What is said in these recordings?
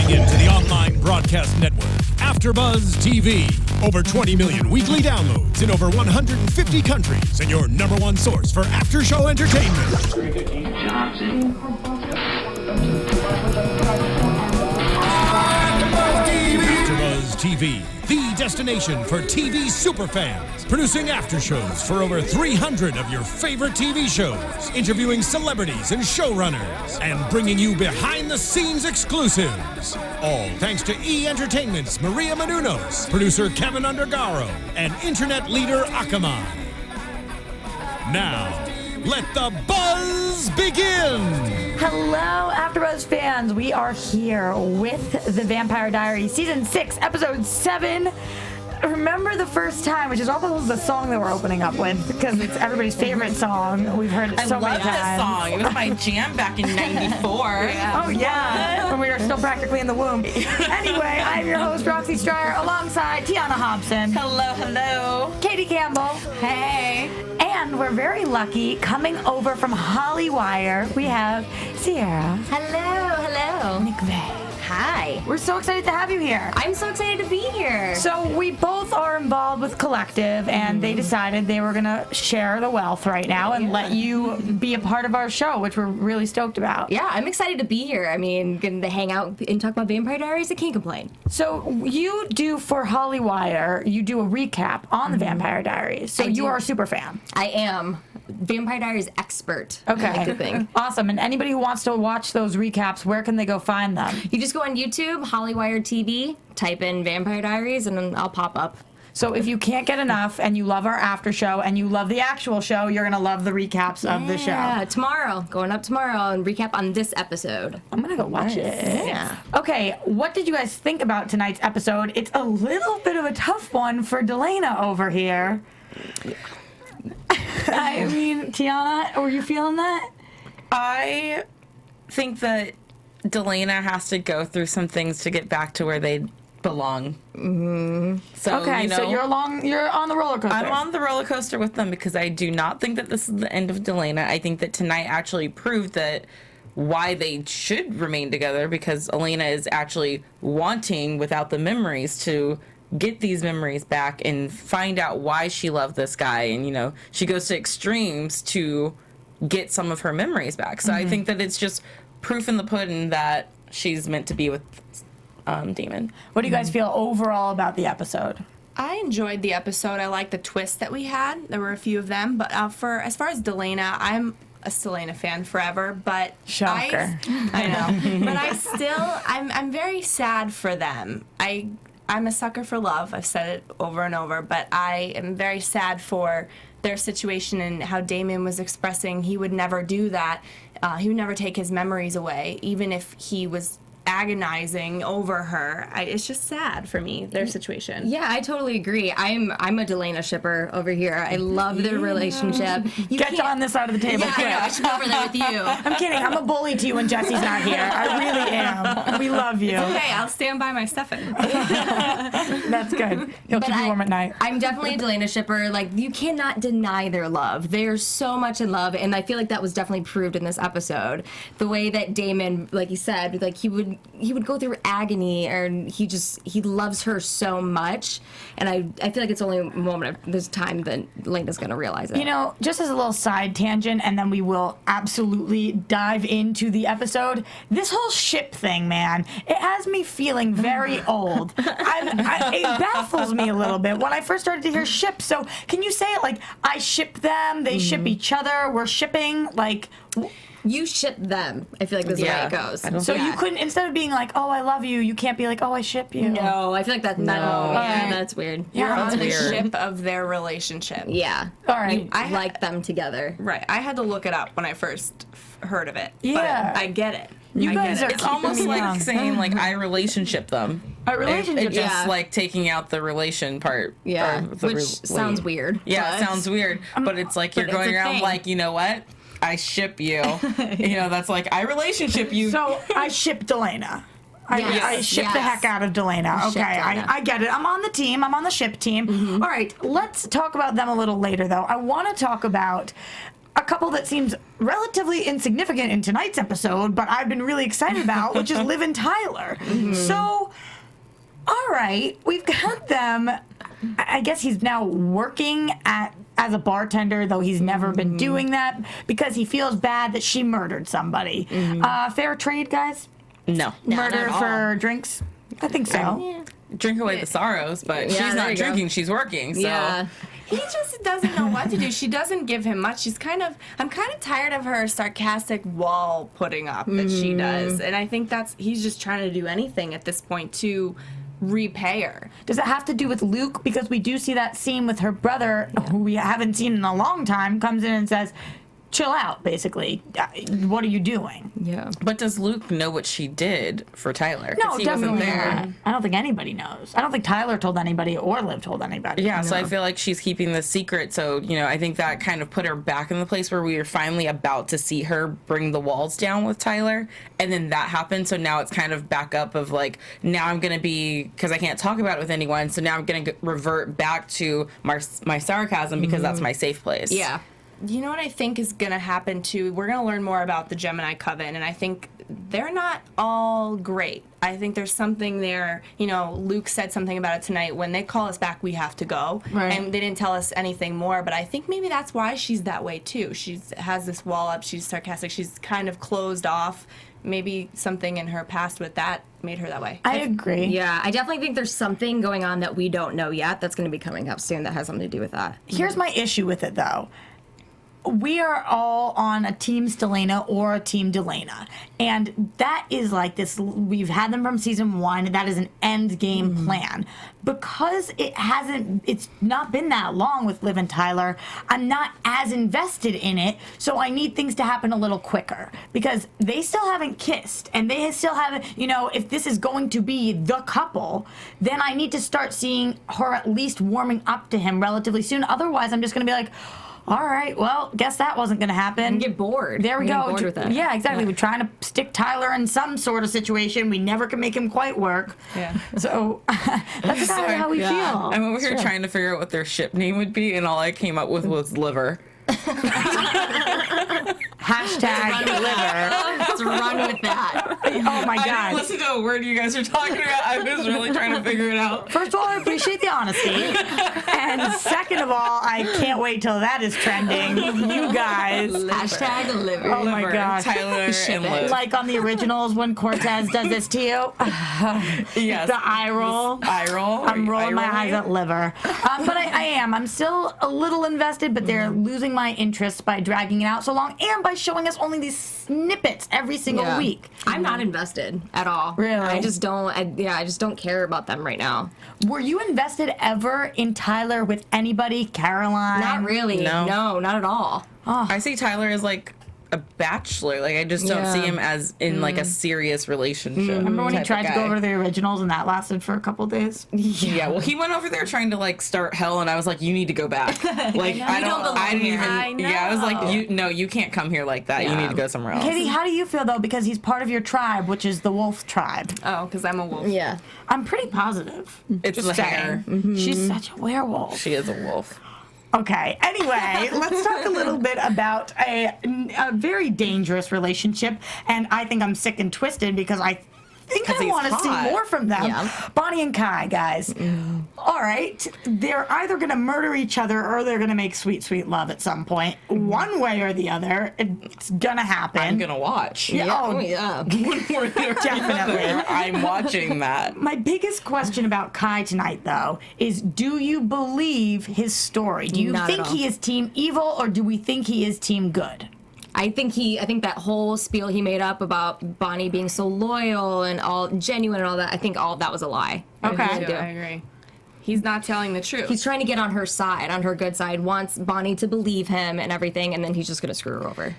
Tuning in to the online broadcast network, AFTERBUZZ TV. Over 20 million weekly downloads in over 150 countries, and your number one source for after-show entertainment. AFTERBUZZ TV, the destination for TV superfans. Producing aftershows for over 300 of your favorite TV shows. Interviewing celebrities and showrunners. And bringing you behind-the-scenes exclusives. All thanks to E! Entertainment's Maria Menounos, producer Kevin Undergaro, and internet leader Akamai. Now, let the buzz begin! Hello, AfterBuzz fans. We are here with the Vampire Diaries, Season 6, Episode 7. Remember the first time, which is almost the song that we're opening up with, because it's everybody's favorite song. We've heard it so many times. I love this song. It was my jam back in '94. Oh, yeah. When we were still practically in the womb. Anyway, I'm your host, Roxy Striar, alongside Tiona Hobson. Hello, hello. Katie Campbell. Hey. And we're very lucky, coming over from Hollywire, we have Ciara. Hello. McVey. Hi. We're so excited to have you here. I'm so excited to be here. So we both are involved with Collective, and they decided they were going to share the wealth right now and let you be a part of our show, which we're really stoked about. Yeah, I'm excited to be here. I mean, getting to hang out and talk about Vampire Diaries, I can't complain. So you do, for Hollywire, you do a recap on the Vampire Diaries. So you are a super fan. I am. Vampire Diaries expert. Okay. I like to think. Awesome. And anybody who wants to watch those recaps, where can they go find them? You just go on YouTube, Hollywire TV, type in Vampire Diaries, and then I'll pop up. So if you can't get enough and you love our after show and you love the actual show, you're going to love the recaps of the show. Yeah, tomorrow. Going up tomorrow and recap on this episode. I'm going to go watch it. Yeah. Okay, what did you guys think about tonight's episode? It's a little bit of a tough one for Elena over here. I mean, Tiona, were you feeling that? I think that Elena has to go through some things to get back to where they belong. Mm-hmm. So, okay, so you're on the roller coaster. I'm on the roller coaster with them because I do not think that this is the end of Elena. I think that tonight actually proved that why they should remain together, because Elena is actually wanting, without the memories, to get these memories back and find out why she loved this guy. And, she goes to extremes to get some of her memories back. So I think that it's just proof in the pudding that she's meant to be with Damon. What do you guys feel overall about the episode? I enjoyed the episode. I liked the twists that we had. There were a few of them. But as far as Elena, I'm a Selena fan forever. But shocker. I know. But I'm very sad for them. I'm a sucker for love. I've said it over and over, but I am very sad for their situation and how Damon was expressing he would never do that. He would never take his memories away, even if he was agonizing over her. It's just sad for me, their situation. Yeah, I totally agree. I'm a Elena shipper over here. I love their relationship. Get on this side of the table. Yeah, I know. I should be over there with you. I'm kidding. I'm a bully to you when Jesse's not here. I really am. We love you. It's okay, I'll stand by my Stefan. That's good. He'll keep you warm at night. I'm definitely a Elena shipper. Like, you cannot deny their love. They're so much in love, and I feel like that was definitely proved in this episode. The way that Damon, like you said, like he would go through agony, and he loves her so much, and I feel like it's only a moment of this time that Elena's gonna realize it. Just as a little side tangent, and then we will absolutely dive into the episode. This whole ship thing, man, it has me feeling very old. It baffles me a little bit when I first started to hear ship. So can you say it like, I ship them, they ship each other, we're shipping, like... You ship them. I feel like this is the way it goes. So you couldn't, instead of being like, oh, I love you, you can't be like, oh, I ship you. No, I feel like that's that's weird. You're on the weird. ship of their relationship. Yeah. All right. I like them together. Right. I had to look it up when I first heard of it. Yeah. But I get it. You guys are It's almost like saying, like, I relationship them. A relationship, It's just like taking out the relation part. Yeah. Which sounds weird. Yeah, it sounds weird. But it's like you're going around like, you know what? I ship you. That's like, I relationship you. So I shipped Elena. I ship the heck out of Elena. Okay, I get it. I'm on the team. I'm on the ship team. All right, let's talk about them a little later, though. I want to talk about a couple that seems relatively insignificant in tonight's episode, but I've been really excited about, which is Liv and Tyler. So, all right, we've got them. I guess he's now working as a bartender, though he's never been doing that because he feels bad that she murdered somebody. Fair trade, guys? No. Murder for drinks? I think so. Drink away the sorrows, but she's not drinking, she's working, so. Yeah. He just doesn't know what to do. She doesn't give him much. I'm kind of tired of her sarcastic wall putting up that she does. And I think he's just trying to do anything at this point to repay her. Does it have to do with Luke? Because we do see that scene with her brother, who we haven't seen in a long time, comes in and says, chill out, basically. What are you doing? Yeah. But does Luke know what she did for Tyler? 'Cause No, he definitely wasn't there. not. I don't think anybody knows. I don't think Tyler told anybody or Liv told anybody. Yeah, so I feel like she's keeping the secret. So, I think that kind of put her back in the place where we were finally about to see her bring the walls down with Tyler. And then that happened. So now it's kind of back up of like, now I'm going to be, because I can't talk about it with anyone. So now I'm going to revert back to my sarcasm because that's my safe place. Yeah. You know what I think is going to happen too? We're going to learn more about the Gemini Coven, and I think they're not all great. I think there's something there. Luke said something about it tonight. When they call us back, we have to go. Right. And they didn't tell us anything more, but I think maybe that's why she's that way too. She has this wall up. She's sarcastic. She's kind of closed off. Maybe something in her past with that made her that way. I agree. Yeah, I definitely think there's something going on that we don't know yet that's going to be coming up soon that has something to do with that. Here's my issue with it, though. We are all on a team Stelena or a team Delena. And that is like this, we've had them from season 1, that is an end game plan. Because it's not been that long with Liv and Tyler, I'm not as invested in it, so I need things to happen a little quicker. Because they still haven't kissed, and they still haven't, if this is going to be the couple, then I need to start seeing her at least warming up to him relatively soon. Otherwise, I'm just going to be like, all right, well, guess that wasn't going to happen. And get bored. There we Get go. bored with it. Yeah, exactly. We're trying to stick Tyler in some sort of situation. We never can make him quite work. Yeah. So that's kind of how we feel. I'm over here trying to figure out what their ship name would be, and all I came up with was liver. Hashtag liver. Let's run with that. Oh my I God. didn't listen to a word you guys were talking about. I was really trying to figure it out. First of all, I appreciate the honesty. And second of all, I can't wait till that is trending. You guys. Hashtag liver. Oh my Liver, gosh. Tyler and Liv. Like on the originals when Cortez does this to you. Yes. The eye roll. Eye roll. I'm rolling my eyes at liver. But I am. I'm still a little invested, but they're losing my interest by dragging it out so long and by showing us only these snippets every single week. I'm not invested at all. Really? I just don't. I just don't care about them right now. Were you invested ever in Tyler with anybody? Caroline? Not really. No. Not at all. I see Tyler as like a bachelor. Like I just don't Yeah. see him as in like a serious relationship. Remember when he type of tried to go guy. over to the originals and that lasted for a couple days? Yeah, well, he went over there trying to like start hell, and I was like, "You need to go back." Like I don't belong didn't here. even. I know. Yeah, I was like, you can't come here like that. You Yeah. need to go somewhere else." Katie, how do you feel though? Because he's part of your tribe, which is the wolf tribe. Oh, because I'm a wolf. Yeah. I'm pretty positive. It's Just the saying. hair. She's such a werewolf. She is a wolf. Okay, anyway, let's talk a little bit about a very dangerous relationship. And I think I'm sick and twisted because I think I he's want to see hot. more from them. Yeah. Bonnie and Kai, guys. All right, they're either going to murder each other or they're going to make sweet, sweet love at some point. One way or the other, it's going to happen. I'm gonna watch. Yeah, oh, yeah. One more or the Definitely. other. I'm watching that. My biggest question about Kai tonight, though, is do you believe his story? Do you Not at think all. he is team evil or do we think he is team good? I think that whole spiel he made up about Bonnie being so loyal and all genuine and all that, I think all of that was a lie. Okay. I really I do. agree. He's not telling the truth. He's trying to get on her side, on her good side, wants Bonnie to believe him and everything, and then he's just going to screw her over.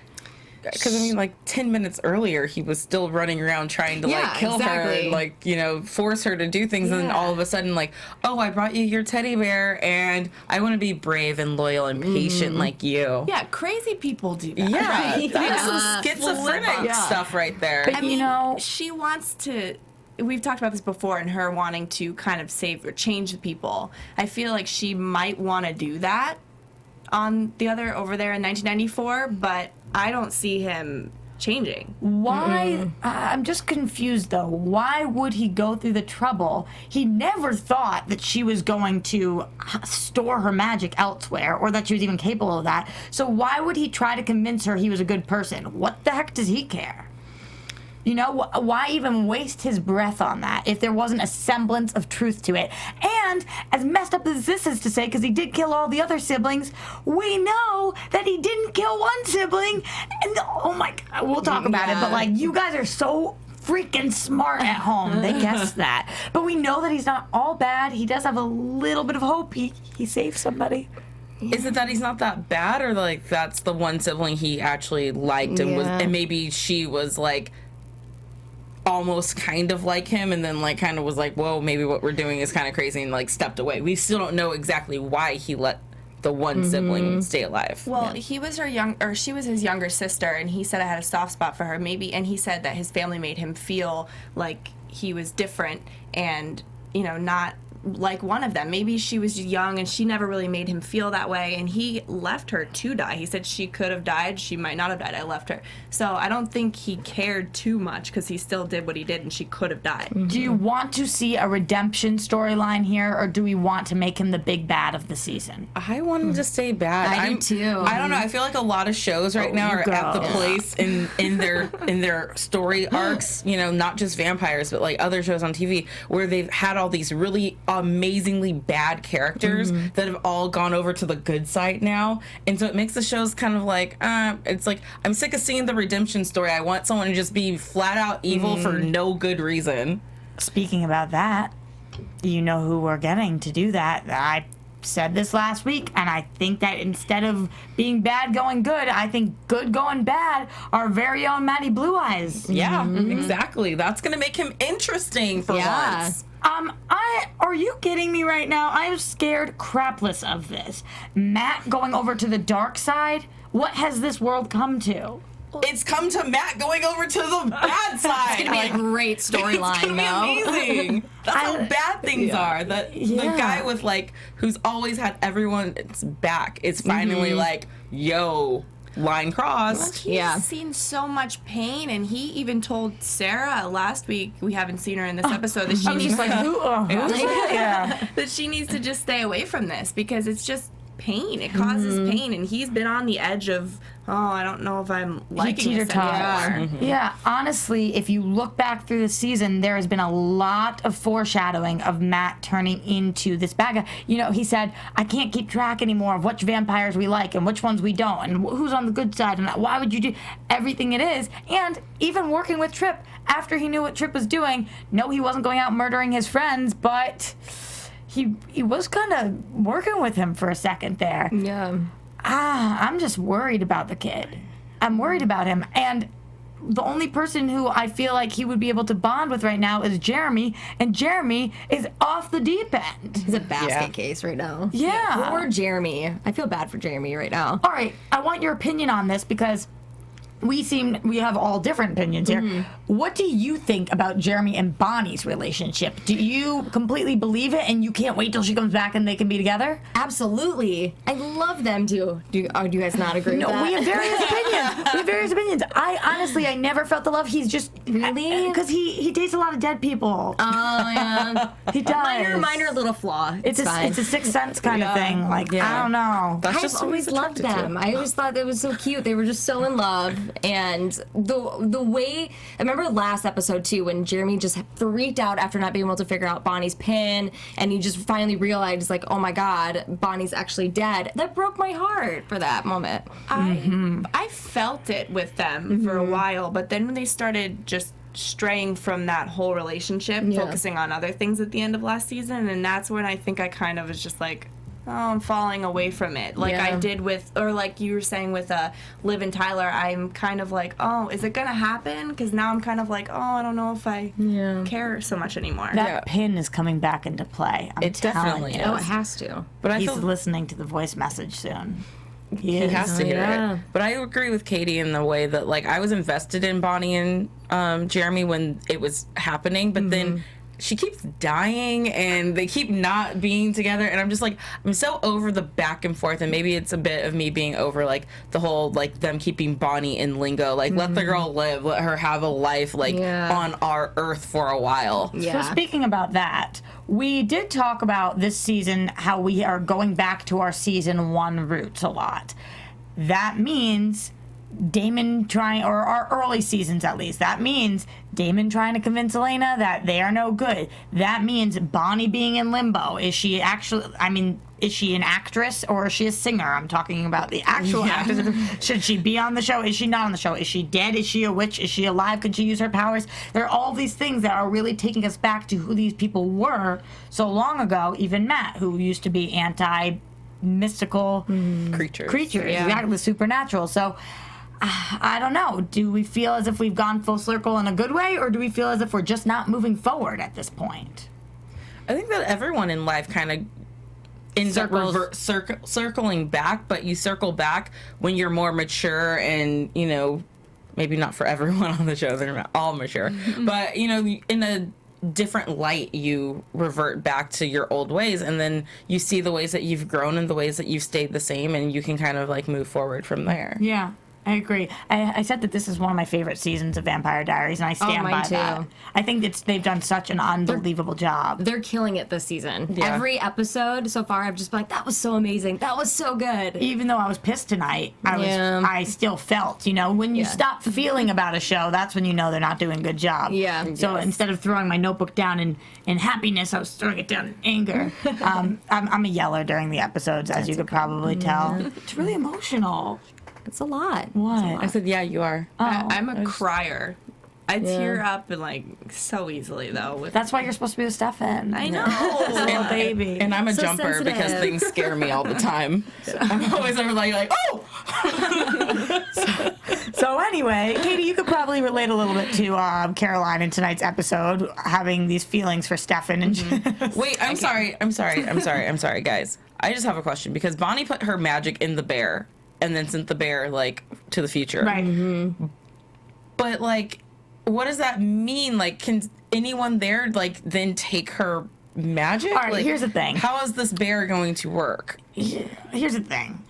Because I mean, like 10 minutes earlier, he was still running around trying to Yeah, like kill her, exactly. and, like force her to do things, and then all of a sudden, like, oh, I brought you your teddy bear, and I want to be brave and loyal and patient like you. yeah, crazy people do that. Yeah, right? that's some schizophrenic Yeah. stuff right there. But I mean, you know, she wants to. We've talked about this before, and her wanting to kind of save or change the people. I feel like she might want to do that. on the other over there in 1994, but I don't see him changing. Why? I'm just confused though. Why would he go through the trouble? He never thought that she was going to store her magic elsewhere or that she was even capable of that. So why would he try to convince her he was a good person? What the heck does he care? You know, why even waste his breath on that if there wasn't a semblance of truth to it? And as messed up as this is to say, because he did kill all the other siblings, we know that he didn't kill one sibling. And oh my God, we'll talk about it. But like, you guys are so freaking smart at home. They guessed that. But we know that he's not all bad. He does have a little bit of hope. He saved somebody. Is it that he's not that bad, or like that's the one sibling he actually liked and was, and maybe she was like almost kind of like him, and then like kind of was like, whoa, maybe what we're doing is kind of crazy, and like stepped away. We still don't know exactly why he let the one sibling stay alive. Well, he was she was his younger sister, and he said I had a soft spot for her, maybe, and he said that his family made him feel like he was different and, you know, not like one of them. Maybe she was young and she never really made him feel that way, and he left her to die. He said she could have died, she might not have died, I left her. So I don't think he cared too much because he still did what he did and she could have died. Do you want to see a redemption storyline here, or do we want to make him the big bad of the season? I want him to stay bad. I do too. I don't know. I feel like a lot of shows right now are at the place in their story arcs, you know, not just vampires, but like other shows on TV where they've had all these really amazingly bad characters that have all gone over to the good side now, and so it makes the shows kind of like it's like I'm sick of seeing the redemption story. I want someone to just be flat out evil for no good reason. Speaking about that, you know who we're getting to do that. I said this last week, and I think that instead of being bad going good, I think good going bad, our very own Maddie Blue Eyes. Yeah, exactly. That's gonna make him interesting for once. Are you kidding me right now? I am scared crapless of this. Matt going over to the dark side? What has this world come to? It's come to Matt going over to the bad side. It's gonna be a great storyline, It's gonna be amazing. That's how bad things are. The guy with like who's always had everyone's back is finally like, yo, line crossed. He's seen so much pain, and he even told Sarah last week, we haven't seen her in this episode, that she needs that she needs to just stay away from this because it's just pain. It causes pain, and he's been on the edge of, I don't know if I'm liking this anymore. Yeah, honestly, if you look back through the season, there has been a lot of foreshadowing of Matt turning into this bad guy. You know, he said, I can't keep track anymore of which vampires we like and which ones we don't, and who's on the good side, and why would you do everything it is. And even working with Tripp, after he knew what Tripp was doing, no, he wasn't going out murdering his friends, but he was kind of working with him for a second there. Yeah. I'm just worried about the kid. I'm worried about him. And the only person who I feel like he would be able to bond with right now is Jeremy. And Jeremy is off the deep end. He's a basket case right now. Yeah. Poor Jeremy. I feel bad for Jeremy right now. All right. I want your opinion on this because we have all different opinions here. What do you think about Jeremy and Bonnie's relationship? Do you completely believe it and you can't wait till she comes back and they can be together? Absolutely. I love them too. Do you guys not agree with that? No, we have various opinions. I never felt the love. He's just really, because he dates a lot of dead people. Oh yeah, he does. Minor little flaw. It's a Sixth Sense kind of thing. Like I don't know. That's I just always loved them. I always thought they was so cute. They were just so in love, and the way I remember last episode too when Jeremy just freaked out after not being able to figure out Bonnie's pin, and he just finally realized like, oh my God, Bonnie's actually dead. That broke my heart for that moment. I felt it with them for a while, but then when they started just straying from that whole relationship, focusing on other things at the end of last season, and that's when I think I kind of was just like, I'm falling away from it. Like I did with, or like you were saying with Liv and Tyler, I'm kind of like, is it gonna happen? Because now I'm kind of like, I don't know if I care so much anymore. That pin is coming back into play. It definitely is. Oh, it has to. But I He's feel listening to the voice message soon. he has to hear it. But I agree with Katie in the way that like I was invested in Bonnie and Jeremy when it was happening, but then she keeps dying and they keep not being together, and I'm just like, I'm so over the back and forth, and maybe it's a bit of me being over like the whole like them keeping Bonnie in limbo, like let the girl live, let her have a life like on our earth for a while. So speaking about that, we did talk about this season how we are going back to our season 1 roots a lot. That means Damon trying, or our early seasons at least, that means Damon trying to convince Elena that they are no good. That means Bonnie being in limbo. Is she actually, I mean, is she an actress or is she a singer? I'm talking about the actual actress. Should she be on the show? Is she not on the show? Is she dead? Is she a witch? Is she alive? Could she use her powers? There are all these things that are really taking us back to who these people were so long ago. Even Matt, who used to be anti-mystical Creatures. exactly, the supernatural. So I don't know. Do we feel as if we've gone full circle in a good way, or do we feel as if we're just not moving forward at this point? I think that everyone in life kind of ends up circling back, but you circle back when you're more mature and, you know, maybe not for everyone on the show, they're not all mature, but, you know, in a different light, you revert back to your old ways, and then you see the ways that you've grown and the ways that you've stayed the same, and you can kind of like move forward from there. Yeah. I agree. I said that this is one of my favorite seasons of Vampire Diaries, and I stand by that. I think they've done such an unbelievable job. They're killing it this season. Yeah. Every episode so far, I've just been like, that was so amazing. That was so good. Even though I was pissed tonight, I still felt, you know, when you stop feeling about a show, that's when you know they're not doing a good job. Yeah. So instead of throwing my notebook down in happiness, I was throwing it down in anger. I'm a yeller during the episodes, as you could probably tell. It's really emotional. It's a lot. What? I said, yeah, you are. I'm a crier. I tear up and like so easily though. That's why you're supposed to be with Stefan. I know. Little baby. And I'm a So jumper sensitive. because things scare me all the time. I'm always over like, oh! So anyway, Katie, you could probably relate a little bit to Caroline in tonight's episode, having these feelings for Stefan. And Wait, I'm sorry, guys. I just have a question, because Bonnie put her magic in the bear and then sent the bear, like, to the future. right. But, like, what does that mean? Like, can anyone there, like, then take her magic? All right, like, here's the thing. How is this bear going to work? Here's the thing.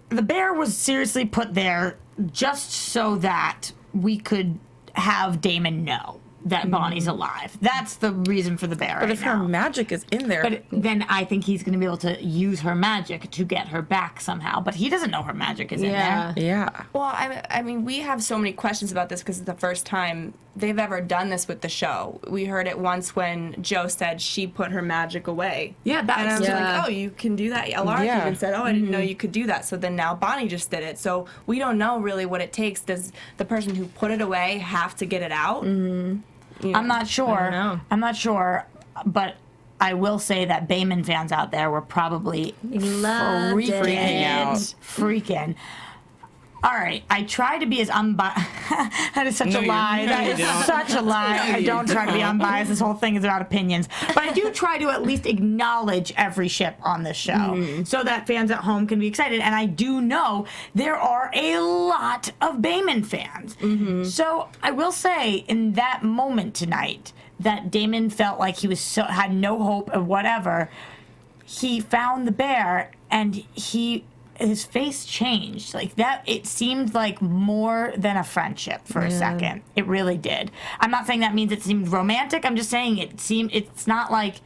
The bear was seriously put there just so that we could have Damon know that Bonnie's alive. That's the reason for the bear. But if her magic is in there... But then I think he's going to be able to use her magic to get her back somehow. But he doesn't know her magic is in there. Yeah. Well, I mean, we have so many questions about this because it's the first time they've ever done this with the show. We heard it once when Joe said she put her magic away. Yeah, that's And I was Yeah. like, oh, you can do that. Alara Yeah. even said, oh, I didn't know you could do that. So then now Bonnie just did it. So we don't know really what it takes. Does the person who put it away have to get it out? You know? I'm not sure. know. I'm not sure. But I will say that Damon fans out there were probably Loved freaking it. out. Freaking. All right, I try to be as unbiased. That is such a lie. That is such a lie. I don't try to be unbiased. This whole thing is about opinions. But I do try to at least acknowledge every ship on this show so that fans at home can be excited. And I do know there are a lot of Damon fans. So I will say in that moment tonight that Damon felt like he was had no hope of whatever, he found the bear and his face changed like that. It seemed like more than a friendship for a second. It really did. I'm not saying that means it seemed romantic. I'm just saying it's not like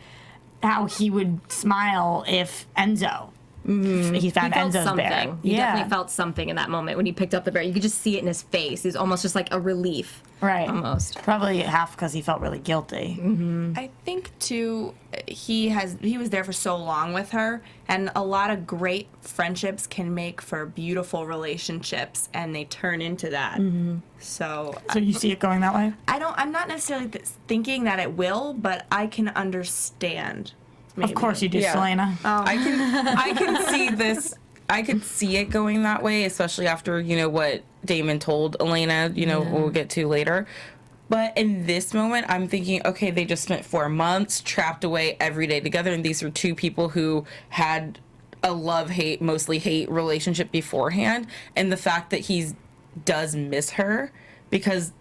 how he would smile if Enzo. If he found He felt Enzo's something. bear. He definitely felt something in that moment when he picked up the bear. You could just see it in his face. He was almost just like a relief. Right. Almost. Probably half because he felt really guilty. I think too, he was there for so long with her, and a lot of great friendships can make for beautiful relationships, and they turn into that. So So you see it going that way? I'm not necessarily thinking that it will, but I can understand. Maybe. Of course you do, Yeah. Selena. I can see this. I could see it going that way, especially after, you know, what Damon told Elena, you know, we'll get to later. But in this moment, I'm thinking, okay, they just spent 4 months trapped away every day together, and these were two people who had a love-hate, mostly hate relationship beforehand, and the fact that he does miss her, because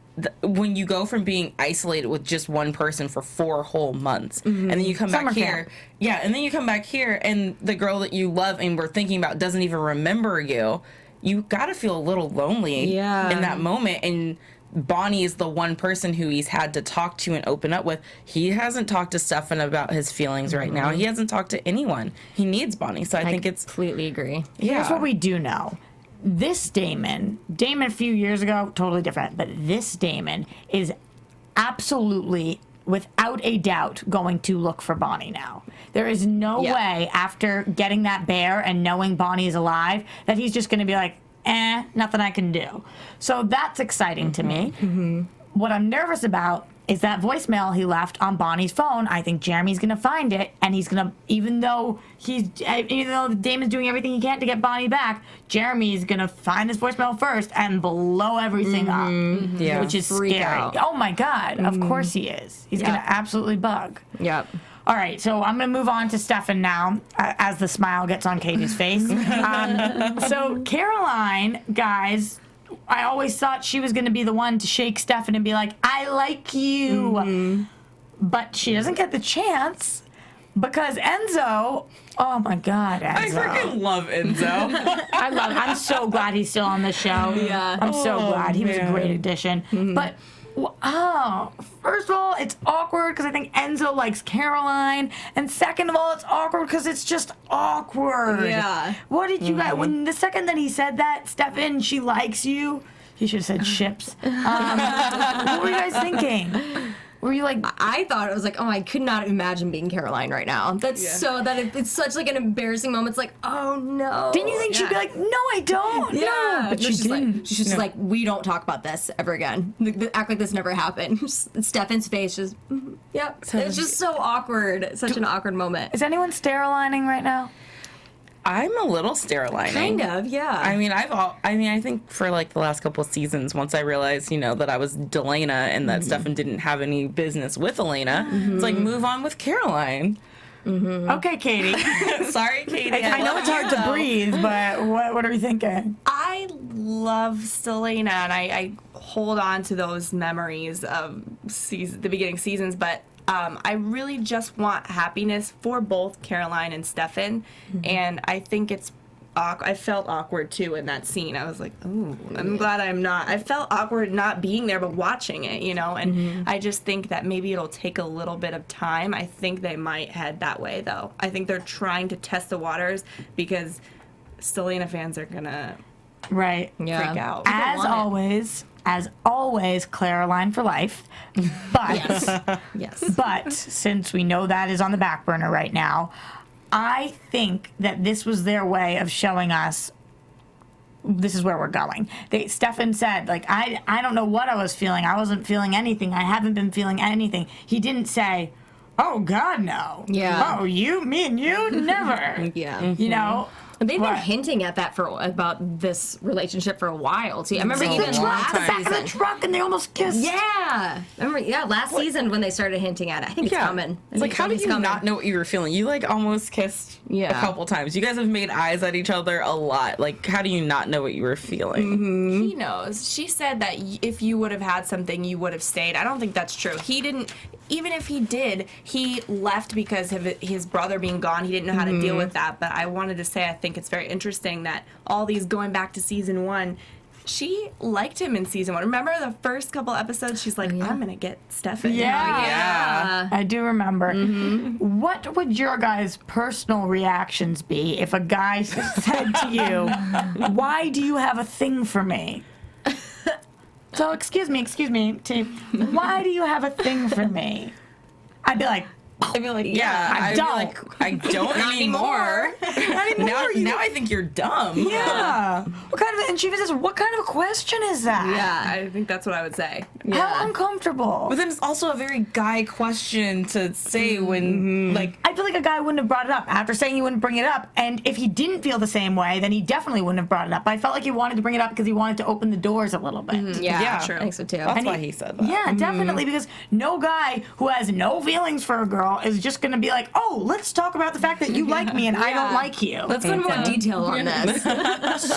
when you go from being isolated with just one person for 4 whole months, and then you come Summer back camp. here, and then you come back here, and the girl that you love and were thinking about doesn't even remember you, you gotta feel a little lonely in that moment. And Bonnie is the one person who he's had to talk to and open up with. He hasn't talked to Stefan about his feelings right now. He hasn't talked to anyone. He needs Bonnie. So I think it's completely agree. Here's what we do know. This Damon a few years ago, totally different, but this Damon is absolutely, without a doubt, going to look for Bonnie now. There is no way, after getting that bear and knowing Bonnie is alive, that he's just going to be like, nothing I can do. So that's exciting to me. What I'm nervous about is that voicemail he left on Bonnie's phone. I think Jeremy's going to find it, and he's going to, even though Damon's doing everything he can to get Bonnie back, Jeremy's going to find this voicemail first and blow everything up, which is Freak scary. out. Oh my God, of course he is. He's going to absolutely bug. Yep. All right, so I'm going to move on to Stefan now, as the smile gets on Katie's face. So Caroline, guys, I always thought she was going to be the one to shake Stefan and be like, I like you. But she doesn't get the chance because Enzo, oh my God, Enzo. I freaking love Enzo. I'm so glad he's still on the show. Yeah. I'm so glad. He was a great addition. But, first of all, it's awkward because I think Enzo likes Caroline. And second of all, it's awkward because it's just awkward. Yeah. What did you guys, when the second that he said that, Stefan, she likes you, he should have said ships. What were you guys thinking? Were you like, I thought it was like, oh, I could not imagine being Caroline right now. That's it's such like an embarrassing moment. It's like, oh no. didn't you think she'd be like, no, I don't? Yeah, No, but she she's didn't. Like, she's just like, we don't talk about this ever again. Act like this never happened. Stefan's face just, yep. It's just so awkward. Such an awkward moment. Is anyone steriling right now? I'm a little steriling. Kind of, yeah. I mean, I think for like the last couple of seasons, once I realized, that I was Delena and that Stefan didn't have any business with Elena, it's like, move on with Caroline. Okay, Katie. Sorry, Katie. I know it's hard to breathe, but what are you thinking? I love Stelena, and I hold on to those memories of the beginning seasons, but I really just want happiness for both Caroline and Stefan, and I think it's I felt awkward too in that scene. I was like, oh, I'm glad I'm not. I felt awkward not being there, but watching it, and I just think that maybe it'll take a little bit of time. I think they might head that way, though. I think they're trying to test the waters because Stelena fans are gonna Right. freak out. As always, Caroline for life. But Yes. But since we know that is on the back burner right now, I think that this was their way of showing us this is where we're going. Stefan said, like, I don't know what I was feeling. I wasn't feeling anything. I haven't been feeling anything. He didn't say, oh, God, no. Yeah. Oh, me and you? Never. Yeah. They've been What? hinting at that about this relationship for a while too. I remember The even truck, last the back of season. the truck, and they almost kissed. Yeah, last season when they started hinting at it. I think it's coming. It's like, how did you not know what you were feeling? You like almost kissed a couple times. You guys have made eyes at each other a lot. Like, how do you not know what you were feeling? He knows. She said that if you would have had something, you would have stayed. I don't think that's true. He didn't. Even if he did, he left because of his brother being gone. He didn't know how to deal with that. But I wanted to say I think it's very interesting that all these going back to season 1, she liked him in season 1. Remember the first couple episodes? She's like, I'm going to get Stefan. Yeah. I do remember. What would your guys' personal reactions be if a guy said to you, why do you have a thing for me? So, excuse me, team. Why do you have a thing for me? I'd be like, I don't. I don't anymore. Now I think you're dumb. Yeah. And she says, what kind of a question is that? Yeah, I think that's what I would say. How uncomfortable. But then it's also a very guy question to say when, like... I feel like a guy wouldn't have brought it up after saying he wouldn't bring it up. And if he didn't feel the same way, then he definitely wouldn't have brought it up. I felt like he wanted to bring it up because he wanted to open the doors a little bit. Yeah, true. I think so too. That's why he said that. Yeah, definitely, because no guy who has no feelings for a girl girl is just going to be like, oh, let's talk about the fact that you like me and I don't like you. Let's go into more detail on this.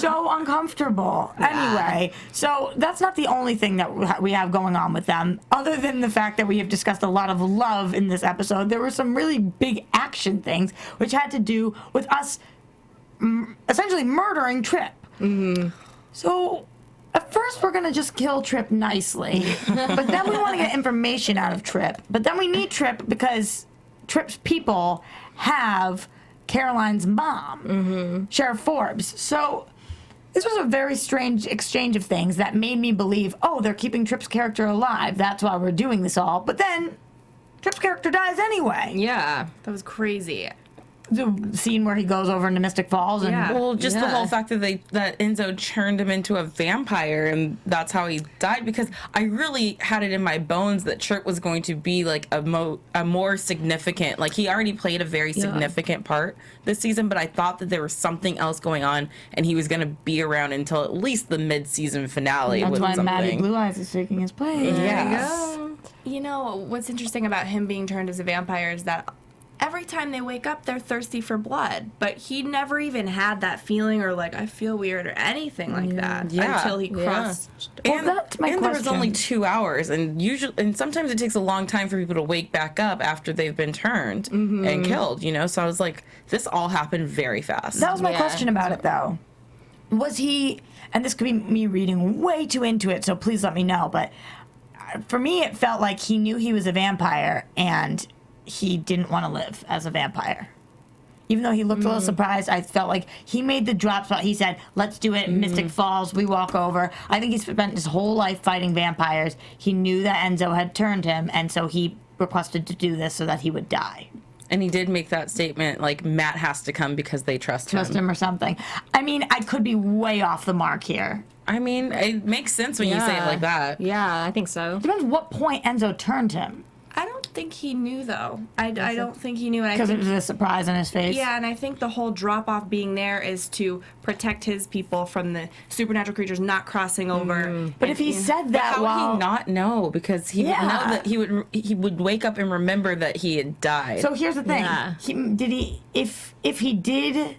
So uncomfortable. Anyway, so that's not the only thing that we have going on with them. Other than the fact that we have discussed a lot of love in this episode, there were some really big action things which had to do with us essentially murdering Trip. So at first we're going to just kill Trip nicely, but then we want to get information out of Trip. But then we need Trip because Trip's people have Caroline's mom, Sheriff Forbes. So this was a very strange exchange of things that made me believe, oh, they're keeping Trip's character alive. That's why we're doing this all. But then Trip's character dies anyway. Yeah. That was crazy. The scene where he goes over into Mystic Falls and Well, just the whole fact that that Enzo turned him into a vampire and that's how he died, because I really had it in my bones that Trip was going to be like a more significant, like he already played a very significant part this season, but I thought that there was something else going on and he was going to be around until at least the mid-season finale. that's with why something. Maddie Blue Eyes is taking his place. Yeah. You know, what's interesting about him being turned as a vampire is that every time they wake up, they're thirsty for blood. But he never even had that feeling or, like, I feel weird or anything like that until he crossed. Well, that's my and there was question. only 2 hours, and sometimes it takes a long time for people to wake back up after they've been turned and killed, you know? So I was like, this all happened very fast. That was my question about it, though. Was he, and this could be me reading way too into it, so please let me know, but for me, it felt like he knew he was a vampire and he didn't want to live as a vampire. Even though he looked a little surprised, I felt like he made the drop spot. He said, let's do it in Mystic Falls. We walk over. I think he spent his whole life fighting vampires. He knew that Enzo had turned him, and so he requested to do this so that he would die. And he did make that statement, like, Matt has to come because they trust him. Or something. I mean, I could be way off the mark here. I mean, it makes sense when you say it like that. Yeah, I think so. Depends what point Enzo turned him. I don't think he knew, though. I don't think he knew. Because it was a surprise on his face. Yeah, and I think the whole drop-off being there is to protect his people from the supernatural creatures not crossing over. But if he said that How would he not know? Because he would know that he would wake up and remember that he had died. So here's the thing. Yeah. If he did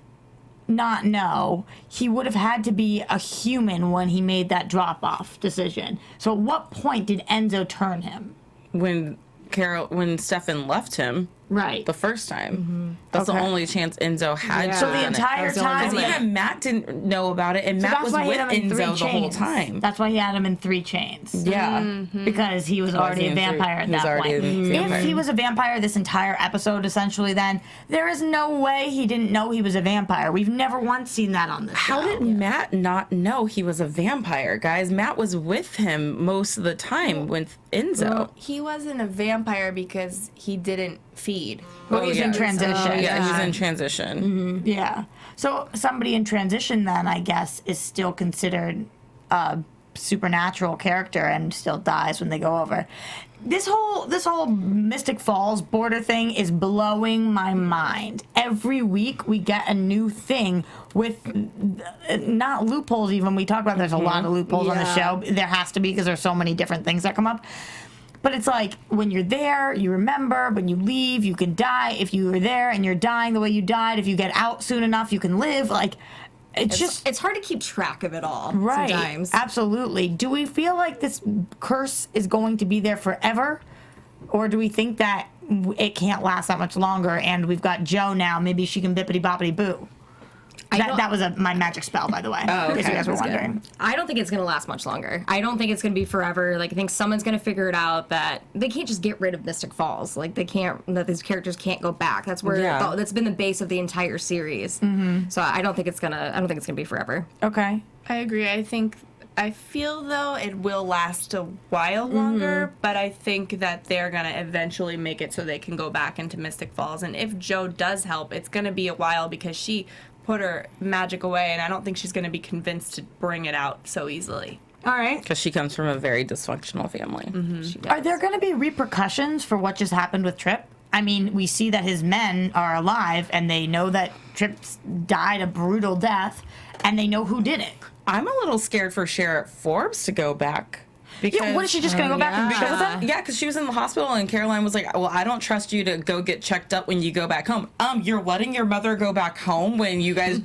not know, he would have had to be a human when he made that drop-off decision. So at what point did Enzo turn him? when Stefan left him Right. the first time. That's the Okay. only chance Enzo had. Yeah. to So the run it. entire time, Because even Matt didn't know about it, and So Matt was why he with had him in 3 Enzo the whole chains. time. That's why he had him in 3 chains. Yeah. Because he was already a in 3. vampire at He was that already point. a vampire. If he was a vampire this entire episode, essentially, then there is no way he didn't know he was a vampire. We've never once seen that on this How show. did Matt not know he was a vampire, guys? Matt was with him most of the time with Enzo. Well, he wasn't a vampire because he didn't feed. Well, he was in transition. Yeah, he's in transition. Yeah. So somebody in transition then, I guess, is still considered a supernatural character and still dies when they go over. This whole Mystic Falls border thing is blowing my mind. Every week we get a new thing with not loopholes even. We talk about there's a lot of loopholes on the show. There has to be because there's so many different things that come up. But it's like, when you're there, you remember. When you leave, you can die. If you were there and you're dying the way you died, if you get out soon enough, you can live. Like, It's hard to keep track of it all right. sometimes. Absolutely. Do we feel like this curse is going to be there forever? Or do we think that it can't last that much longer and we've got Jo now, maybe she can bippity boppity boo? That was my magic spell, by the way, in case you guys were wondering. I don't think it's going to last much longer. I don't think it's going to be forever. Like, I think someone's going to figure it out that they can't just get rid of Mystic Falls. Like, that these characters can't go back. That's where that's been the base of the entire series. So I don't think it's gonna be forever. Okay. I agree. I feel, though, it will last a while longer, but I think that they're going to eventually make it so they can go back into Mystic Falls. And if Jo does help, it's going to be a while because she put her magic away, and I don't think she's going to be convinced to bring it out so easily. All right. Because she comes from a very dysfunctional family. Are there going to be repercussions for what just happened with Trip? I mean, we see that his men are alive, and they know that Trip died a brutal death, and they know who did it. I'm a little scared for Sheriff Forbes to go back. Because, what is she just gonna go back and chill with him? yeah, because she was in the hospital and Caroline was like, well, I don't trust you to go get checked up when you go back home. You're letting your mother go back home when you guys,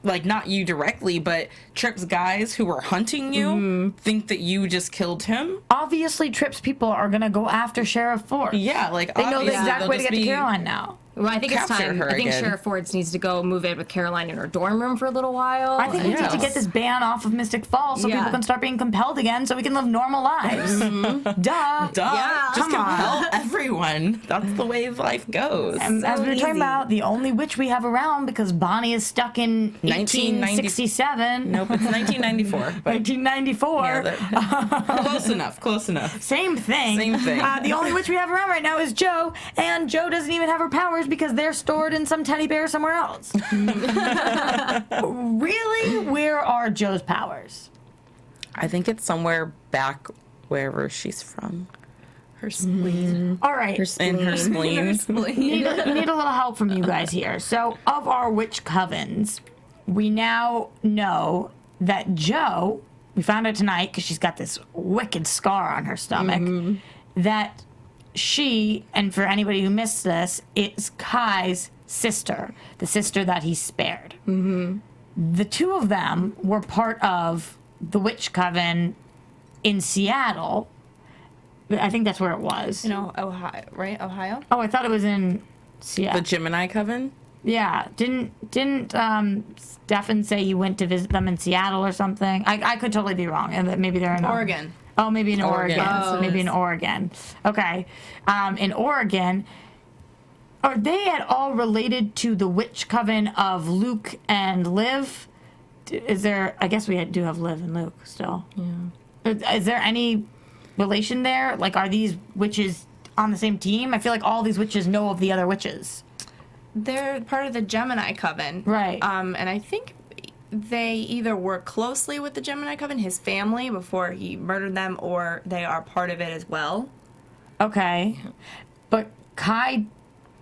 like, not you directly, but Tripp's guys who were hunting you think that you just killed him? Obviously, Tripp's people are gonna go after Sheriff Ford. Yeah, like, They know the obviously exact they'll way to just get to be- Caroline now. Well, I think it's Capture time. her I think again. Sheriff Fords needs to go move in with Caroline in her dorm room for a little while. I think we need to get this ban off of Mystic Falls so Yeah. people can start being compelled again so we can live normal lives. Duh. Duh. Yeah. Just Come on. compel everyone. That's the way life goes. And as we were talking about, the only witch we have around because Bonnie is stuck in 1867. Nope, it's 1994. But 1994. yeah, close enough. Same thing. Same thing. The only witch we have around right now is Jo, and Jo doesn't even have her powers because they're stored in some teddy bear somewhere else. Really? Where are Jo's powers? I think it's somewhere back wherever she's from. Her spleen. All right. In her spleen. Need a little help from you guys here. So, of our witch covens, we now know that Jo, we found out tonight because she's got this wicked scar on her stomach, that she, and for anybody who missed this, it's Kai's sister, the sister that he spared. The two of them were part of the witch coven in Seattle. I think that's where it was. You know, Ohio, right? Ohio? Oh, I thought it was in Seattle. The Gemini Coven? Yeah, didn't Stefan say you went to visit them in Seattle or something? I could totally be wrong, and that maybe they're in Oregon. Oh, maybe in Oregon. Oregon. Maybe in Oregon. Okay, in Oregon, are they at all related to the witch coven of Luke and Liv? Is there? I guess we do have Liv and Luke still. Yeah. Is there any relation there? Like, are these witches on the same team? I feel like all these witches know of the other witches. They're part of the Gemini Coven. Right. And I think they either work closely with the Gemini Coven, his family, before he murdered them, or they are part of it as well. Okay. But Kai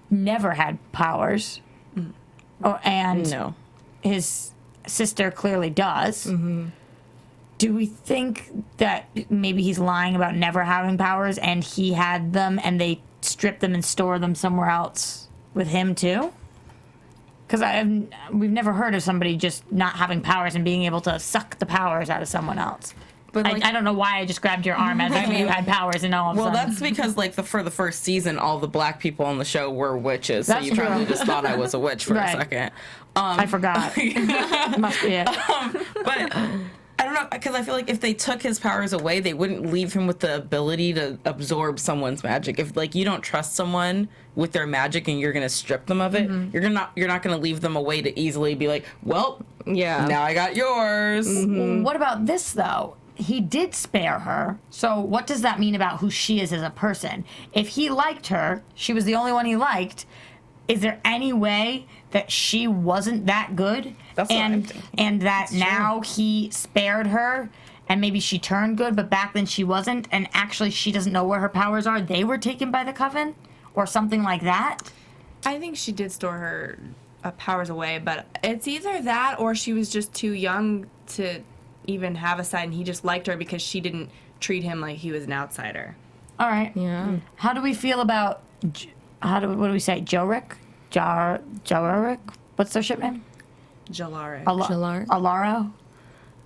never had powers. And No. his sister clearly does. Do we think that maybe he's lying about never having powers and he had them and they stripped them and store them somewhere else with him too? Because we've never heard of somebody just not having powers and being able to suck the powers out of someone else. But like, I don't know why I just grabbed your arm as if you had powers and all of a well, sudden. that's because like for the first season, all the black people on the show were witches. That's so you true. probably just thought I was a witch for Right. a second. I forgot. Must be it. But I don't know, because I feel like if they took his powers away, they wouldn't leave him with the ability to absorb someone's magic. If like you don't trust someone with their magic and you're gonna strip them of it, you're not gonna leave them away to easily be like, well, Yeah. now I got yours. What about this though? He did spare her. So what does that mean about who she is as a person? If he liked her, she was the only one he liked. Is there any way that she wasn't that good? That's what I and think. and that now he spared her and maybe she turned good, but back then she wasn't, and actually she doesn't know where her powers are. They were taken by the coven or something like that. I think she did store her powers away, but it's either that or she was just too young to even have a side, and he just liked her because she didn't treat him like he was an outsider. All right. Yeah. How do we feel about what do we say? Jorik? Jorik? What's their ship name? Jalaric. Jalar. Alaro?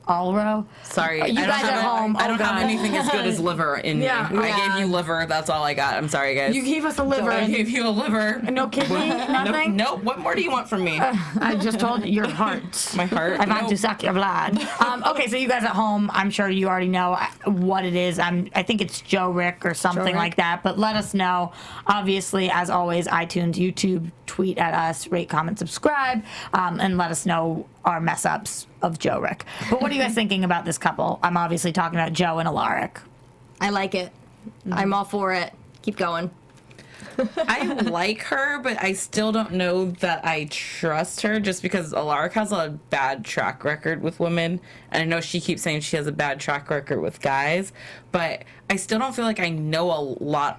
Alro? Sorry, You I don't guys have at home, I don't oh have God. anything as good as liver in Yeah. me. I Yeah. gave you liver. That's all I got. I'm sorry, guys. You gave us a liver. I gave you a liver. No kidney? Nothing? Nope. What more do you want from me? I just told you your heart. My heart. I want Nope. to suck your blood. Okay, so you guys at home, I'm sure you already know what it is. I think it's Joe Rick or something Rick. like that. But let us know. Obviously, as always, iTunes, YouTube, tweet at us, rate, comment, subscribe, and let us know our mess ups of Joe Rick. But what are you guys thinking about this couple? I'm obviously talking about Joe and Alaric. I like it. I'm all for it. Keep going. I like her, but I still don't know that I trust her just because Alaric has a bad track record with women. And I know she keeps saying she has a bad track record with guys, but I still don't feel like I know a lot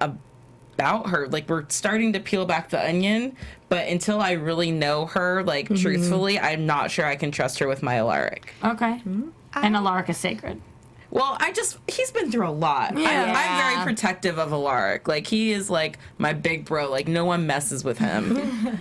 about her. Like, we're starting to peel back the onion, but until I really know her, like, truthfully, I'm not sure I can trust her with my Alaric. Okay. And Alaric is sacred. Well, he's been through a lot. Yeah. I'm very protective of Alaric. Like, he is like my big bro. Like, no one messes with him.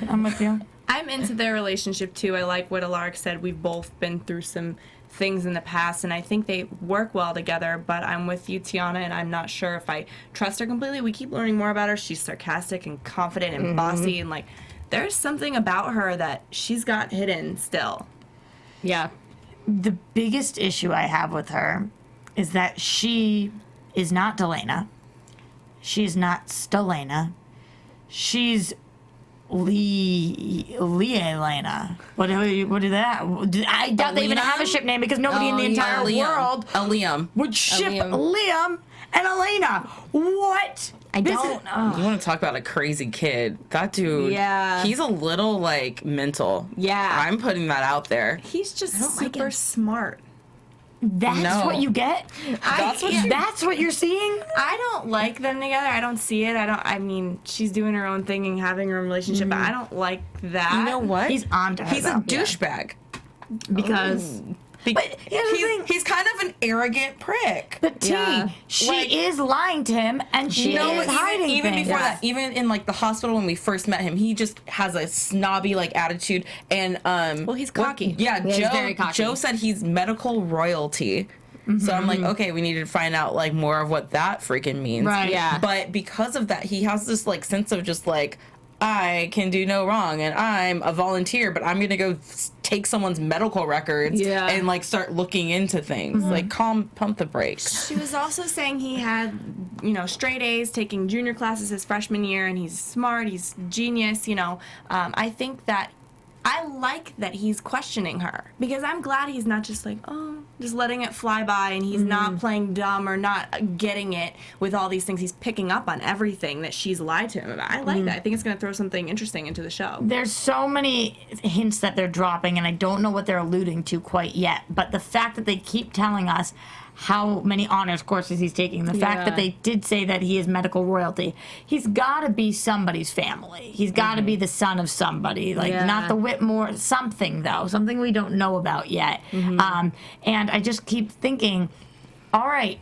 I'm with you. I'm into their relationship too. I like what Alaric said. We've both been through some things in the past, and I think they work well together. But I'm with you, Tiona, and I'm not sure if I trust her completely. We keep learning more about her. She's sarcastic and confident and bossy, and like there's something about her that she's got hidden still. Yeah. The biggest issue I have with her is that she is not Delena. She's not Stelena. She's Elena. What is that? I doubt they even have a ship name because nobody in the entire world Liam. would ship Liam and Elena. What? I don't know. You want to talk about a crazy kid? That dude. Yeah. He's a little like mental. Yeah. I'm putting that out there. He's just like super him. smart. That's No. what you get? That's what you're seeing? I don't like them together. I don't see it. I mean, she's doing her own thing and having her own relationship, but I don't like that. You know what? He's on to her. He's a though. douchebag. Because... But here's the thing. He's kind of an arrogant prick. But T, Yeah. she is lying to him, and she is hiding even things. before that, even in like the hospital when we first met him, he just has a snobby like attitude. And Well, he's cocky. he's very cocky. Joe said he's medical royalty. So I'm like, okay, we need to find out like more of what that freaking means. Right. Yeah. But because of that, he has this like sense of just like, I can do no wrong, and I'm a volunteer, but I'm gonna go take someone's medical records and like start looking into things. Like, pump the brakes. She was also saying he had, straight A's, taking junior classes his freshman year, and he's smart, he's genius, I think that I like that he's questioning her because I'm glad he's not just like, just letting it fly by, and he's not playing dumb or not getting it with all these things. He's picking up on everything that she's lied to him about. I like that. I think it's going to throw something interesting into the show. There's so many hints that they're dropping, and I don't know what they're alluding to quite yet. But the fact that they keep telling us how many honors courses he's taking, the fact that they did say that he is medical royalty, he's got to be somebody's family. He's got to be the son of somebody, like not the Whitmore, something we don't know about yet. And I just keep thinking, all right,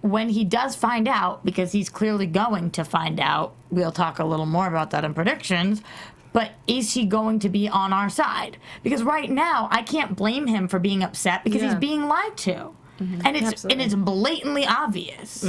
when he does find out, because he's clearly going to find out, we'll talk a little more about that in predictions, but is he going to be on our side? Because right now, I can't blame him for being upset because he's being lied to. And it's blatantly obvious.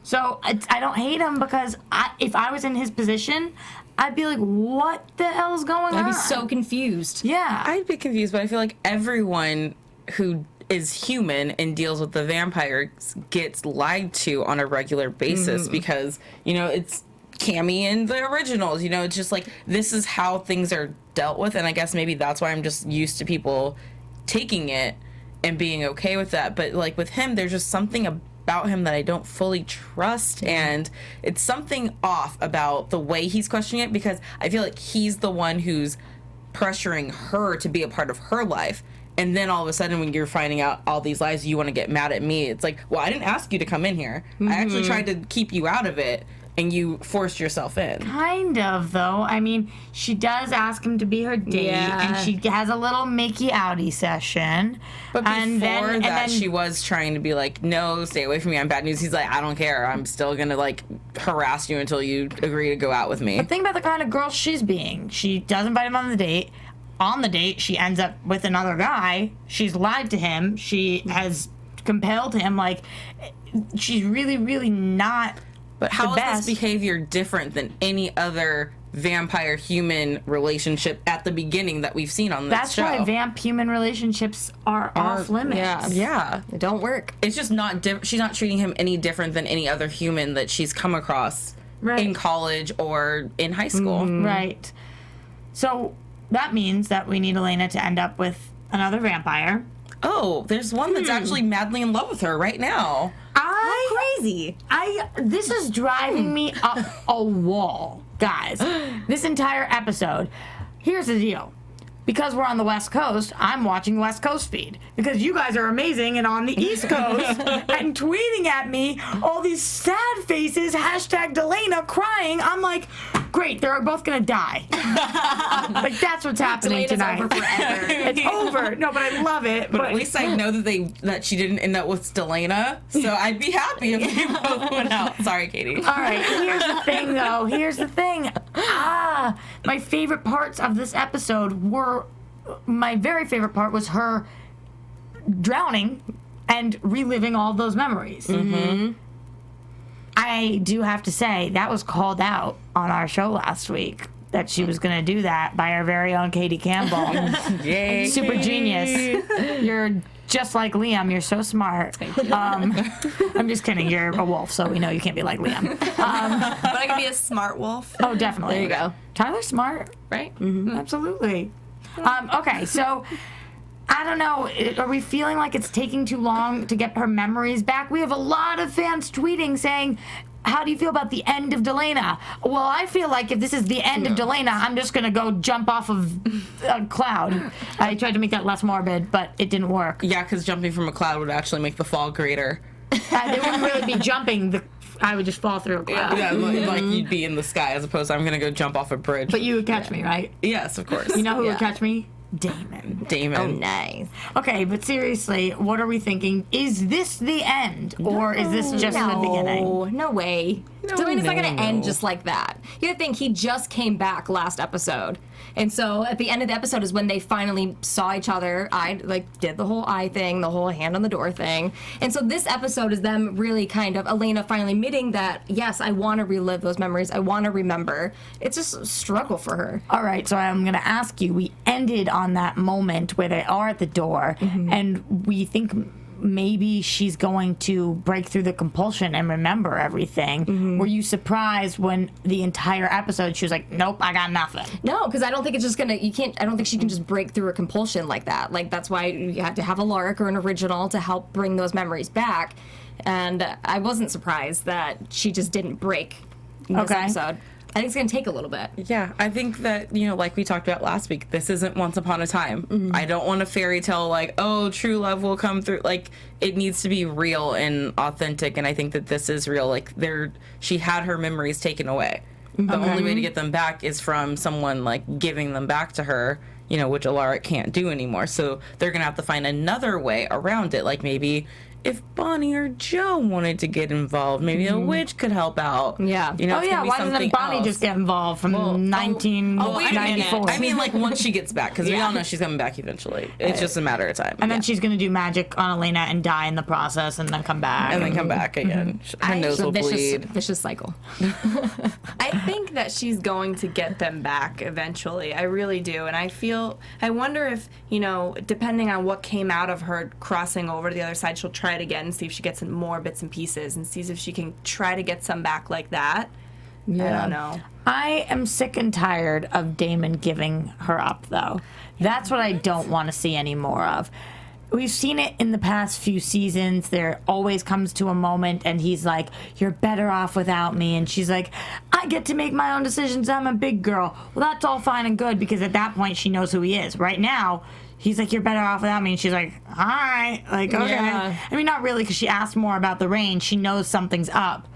So I don't hate him because if I was in his position, I'd be like, what the hell is going on? I'd be so confused. Yeah. I'd be confused, but I feel like everyone who is human and deals with the vampires gets lied to on a regular basis because, it's Cammy and the originals. It's just like, this is how things are dealt with. And I guess maybe that's why I'm just used to people taking it and being okay with that. But like with him, there's just something about him that I don't fully trust, and it's something off about the way he's questioning it, because I feel like he's the one who's pressuring her to be a part of her life, and then all of a sudden when you're finding out all these lies, you want to get mad at me. It's like, well, I didn't ask you to come in here. I actually tried to keep you out of it, and you forced yourself in. Kind of, though. I mean, she does ask him to be her date, and she has a little makey-outy session. But before and then she was trying to be like, no, stay away from me, I'm bad news. He's like, I don't care. I'm still going to, like, harass you until you agree to go out with me. But think about the kind of girl she's being. She does invite him on the date. On the date, she ends up with another guy. She's lied to him. She has compelled him. Like, she's really, really not... But how is this behavior different than any other vampire-human relationship at the beginning that we've seen on this show? That's why vamp-human relationships are off limits. Yeah. They don't work. It's just not... she's not treating him any different than any other human that she's come across in college or in high school. Right. So that means that we need Elena to end up with another vampire. Oh, there's one that's actually madly in love with her right now. Crazy. This is driving me up a wall, guys. This entire episode. Here's the deal. Because we're on the West Coast, I'm watching West Coast feed. Because you guys are amazing and on the East Coast and tweeting at me all these sad faces, #Delena crying. I'm like, great, they're both gonna die. Like, that's what's happening tonight. Over forever. It's over. No, but I love it. But at least I know that she didn't end up with Stelena, so I'd be happy if they both went out. Sorry, Katie. All right, here's the thing, though. Here's the thing. My favorite parts of this episode were... My very favorite part was her drowning and reliving all those memories. Mm-hmm. I do have to say, that was called out on our show last week, that she was going to do that by our very own Katie Campbell. Yay. Super genius. You're just like Liam. You're so smart. I'm just kidding. You're a wolf, so we know you can't be like Liam. But I can be a smart wolf. Oh, definitely. There you go. Tyler's smart. Right? Mm-hmm. Absolutely. Okay, so... I don't know. Are we feeling like it's taking too long to get her memories back? We have a lot of fans tweeting saying, how do you feel about the end of Delena? Well, I feel like if this is the end of Delena, I'm just going to go jump off of a cloud. I tried to make that less morbid, but it didn't work. Yeah, because jumping from a cloud would actually make the fall greater. They wouldn't really be jumping. I would just fall through a cloud. Yeah, like you'd be in the sky as opposed to I'm going to go jump off a bridge. But you would catch me, right? Yes, of course. You know who would catch me? Damon. Oh, nice. Okay, but seriously, what are we thinking? Is this the end? Or is this just the beginning? No way. Delena's not going to end just like that. You gotta think, he just came back last episode. And so at the end of the episode is when they finally saw each other. I did the whole eye thing, the whole hand on the door thing. And so this episode is them really kind of, Elena finally admitting that, yes, I want to relive those memories. I want to remember. It's just a struggle for her. All right, so I'm going to ask you, we ended on that moment where they are at the door, and we think maybe she's going to break through the compulsion and remember everything. Were you surprised when the entire episode she was like, nope, I got nothing? No, because I don't think it's just gonna, I don't think she can just break through a compulsion like that. Like, that's why you have to have a Lark or an original to help bring those memories back. And I wasn't surprised that she just didn't break in this episode. I think it's going to take a little bit. Yeah, I think that, like we talked about last week, this isn't Once Upon a Time. I don't want a fairy tale like, oh, true love will come through. Like, it needs to be real and authentic, and I think that this is real. Like, she had her memories taken away. The only way to get them back is from someone, like, giving them back to her, which Alaric can't do anymore. So they're going to have to find another way around it. Like, maybe... if Bonnie or Joe wanted to get involved, maybe a witch could help out. Yeah. Why doesn't Bonnie just get involved from 1994? I mean, like, once she gets back, because we all know she's coming back eventually. It's just a matter of time. And then she's going to do magic on Elena and die in the process and then come back. And then come back again. Her nose will bleed. Vicious cycle. I think that she's going to get them back eventually. I really do. And I wonder if, depending on what came out of her crossing over to the other side, she'll try it again and see if she gets more bits and pieces and sees if she can try to get some back like that. Yeah. I don't know. I am sick and tired of Damon giving her up, though. That's what I don't want to see any more of. We've seen it in the past few seasons. There always comes to a moment and he's like, you're better off without me. And she's like, I get to make my own decisions. I'm a big girl. Well, that's all fine and good because at that point she knows who he is. Right now, he's like, you're better off without me. And she's like, all right. Like, okay. Yeah. I mean, not really because she asked more about the rain. She knows something's up.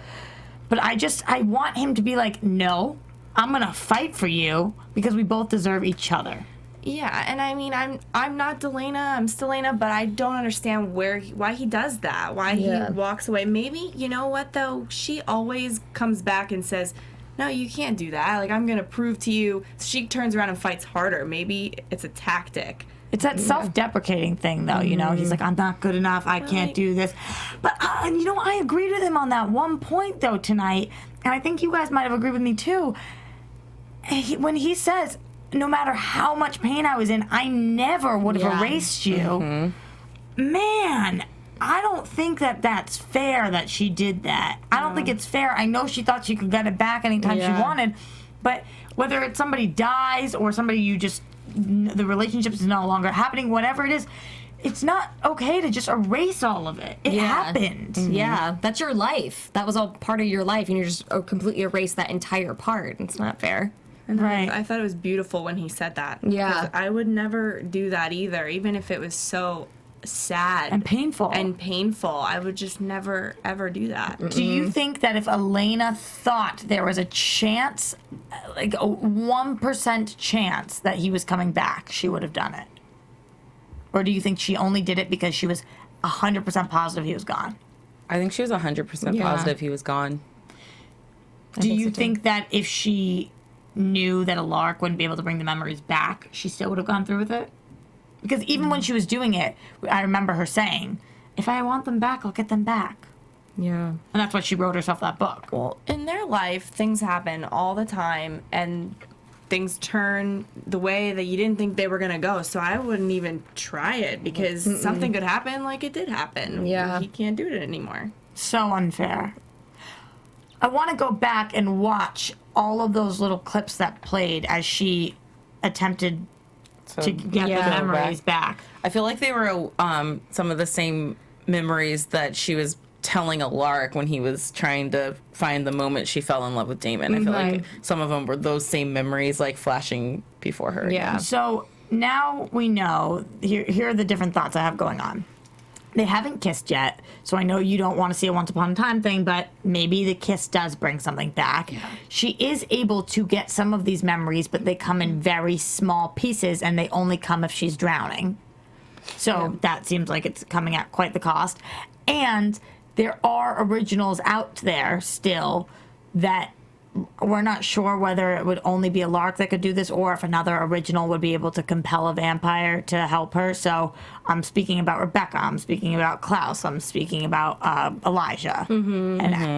But I want him to be like, no, I'm going to fight for you because we both deserve each other. Yeah, and I mean, I'm not Delena, I'm Stelena, but I don't understand why he does that, why he walks away. Maybe, you know what, though? She always comes back and says, no, you can't do that. Like, I'm going to prove to you. She turns around and fights harder. Maybe it's a tactic. It's that self-deprecating thing, though, He's like, I'm not good enough. I can't do this. But, I agreed with him on that one point, though, tonight. And I think you guys might have agreed with me, too. When he says, no matter how much pain I was in, I never would have erased you. Man, I don't think that that's fair that she did that. I don't think it's fair. I know she thought she could get it back anytime she wanted. But whether it's somebody dies or somebody the relationship is no longer happening, whatever it is, it's not okay to just erase all of it. It happened. Yeah, that's your life. That was all part of your life, and you just completely erase that entire part. It's not fair. And I thought it was beautiful when he said that. Yeah. 'Cause I would never do that either, even if it was so sad And painful. I would just never ever do that. Do you think that if Elena thought there was a chance, like a 1% chance that he was coming back, she would have done it? Or do you think she only did it because she was 100% positive he was gone? I think she was 100% positive he was gone. Do you think that if she knew that Alaric wouldn't be able to bring the memories back, she still would have gone through with it? Because even when she was doing it, I remember her saying, if I want them back, I'll get them back. Yeah. And that's why she wrote herself that book. Well, in their life, things happen all the time, and things turn the way that you didn't think they were going to go. So I wouldn't even try it because something could happen like it did happen. Yeah. He can't do it anymore. So unfair. I want to go back and watch all of those little clips that played as she attempted to get the memories back. I feel like they were some of the same memories that she was telling Alaric when he was trying to find the moment she fell in love with Damon. I feel like some of them were those same memories like flashing before her. Yeah. So now we know, here are the different thoughts I have going on. They haven't kissed yet, so I know you don't want to see a once upon a time thing, but maybe the kiss does bring something back. Yeah. She is able to get some of these memories, but they come in very small pieces, and they only come if she's drowning. So that seems like it's coming at quite the cost. And there are originals out there still that we're not sure whether it would only be Alaric that could do this or if another original would be able to compel a vampire to help her. So I'm speaking about Rebecca. I'm speaking about Klaus. I'm speaking about Elijah.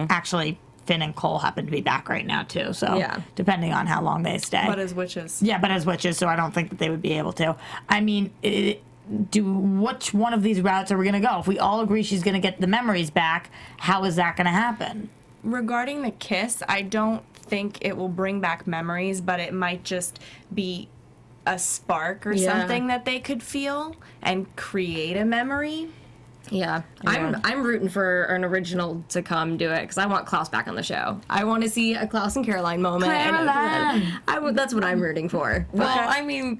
Actually, Finn and Cole happen to be back right now, too. So depending on how long they stay. But as witches. Yeah, but as witches, so I don't think that they would be able to. I mean, which one of these routes are we going to go? If we all agree she's going to get the memories back, how is that going to happen? Regarding the kiss, I don't think it will bring back memories, but it might just be a spark or something that they could feel and create a memory. Yeah. I'm rooting for an original to come do it because I want Klaus back on the show. I want to see a Klaus and Caroline moment. Caroline! That's what I'm rooting for. Well, I mean,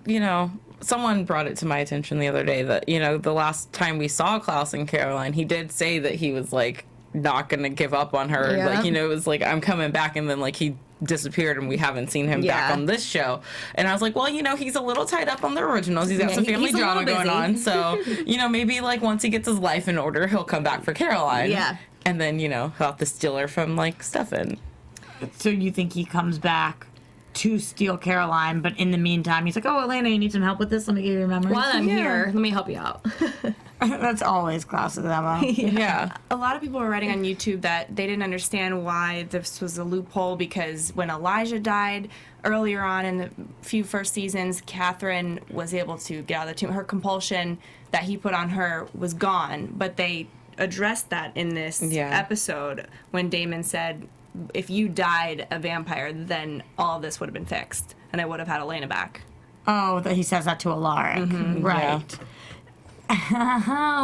someone brought it to my attention the other day that, the last time we saw Klaus and Caroline, he did say that he was, like, not gonna give up on her. Yeah. Like, it was like, I'm coming back, and then, like, he disappeared and we haven't seen him back on this show. And I was like, well, he's a little tied up on the originals. He's got some family drama going on. So, maybe, like, once he gets his life in order, he'll come back for Caroline. Yeah. And then, he'll have to steal her from, like, Stefan. So you think he comes back to steal Caroline, but in the meantime, he's like, oh, Elena, you need some help with this? Let me give you your memories. While I'm here, let me help you out. That's always Klaus's MO. Yeah. A lot of people were writing on YouTube that they didn't understand why this was a loophole because when Elijah died earlier on in the few first seasons, Catherine was able to get out of the tomb. Her compulsion that he put on her was gone, but they addressed that in this episode when Damon said, if you died a vampire, then all of this would have been fixed, and I would have had Elena back. Oh, that he says that to Alaric. Right.